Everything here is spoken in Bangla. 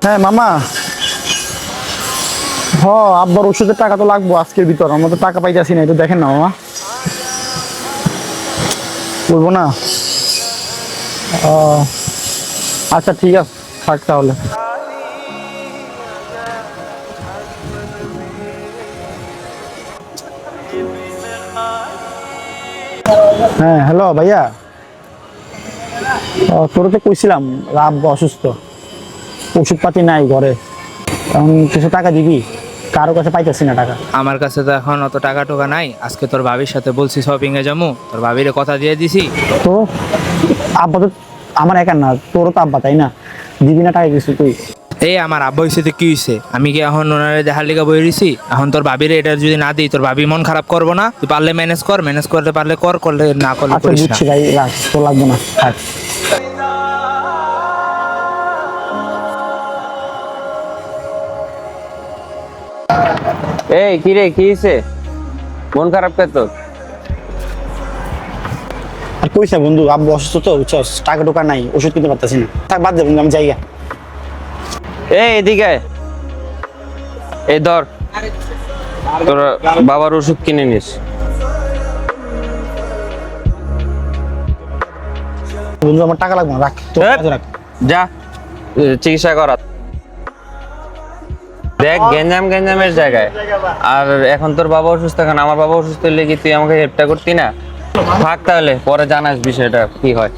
হ্যাঁ মামা, আব্বার ওষুধের টাকা তো লাগবো আজকের ভিতর, আমরা তো টাকা পাইতেছি না, একটু দেখেন না মামা। বলবো না? ও আচ্ছা ঠিক আছে, থাক তাহলে। হ্যাঁ হ্যালো ভাইয়া, তোরা তো কইছিলাম আব্বা অসুস্থ, ওষুধপাতি নাই ঘরে, এখন কিছু টাকা দিবি, কারো কাছে পাইতেছি না টাকা। আমার কাছে তো এখন অত টাকা টোকা নাই। আজকে তোর ভাবির সাথে বলছি শপিং এ যাবো, তোর ভাবিরে কথা দিয়ে দিছি। তো আব্বা তো আমার একার না, তোরও তো আব্বা, তাই না? দিবি না টাকা কিছু তুই? এই আমার আব্বা হয়েছে তো কি হয়েছে, আমি কি এখন ওনারে দেখার লিগা বই রইছি? এখন তোর ভাবিরে এটা যদি না দিই তোর ভাবি মন খারাপ করবো না? তুই পারলে ম্যানেজ কর, ম্যানেজ করতে পারলে কর, করলে না করলে আচ্ছা করিস না। বুঝছি ভাই, রাখ, তোর লাগবে না, থাক। এই কি রে, কি হয়েছে? মন খারাপ কে তোর? আর কইছে বন্ধু, আব্বু অসুস্থ তো বুঝছস, টাকা টোকা নাই, ওষুধ কিনতে পারতেছি না। থাক বাদ দে বন্ধু, আমি যাই গা। এই এদিকে আয়। এই ধর, তোর বাবার ওষুধ কিনে নিস। বন্ধু আমার টাকা লাগবে না, রাখ তোর কাছে রাখ। যা চিকিৎসা করা। দেখ গেঞ্জামের জায়গায়, আর এখন তোর বাবা অসুস্থ, এখন আমার বাবা অসুস্থ হলে কি তুই আমাকে হেল্পটা করতি না? থাক তাহলে, পরে জানাস বিষয়টা কি হয়।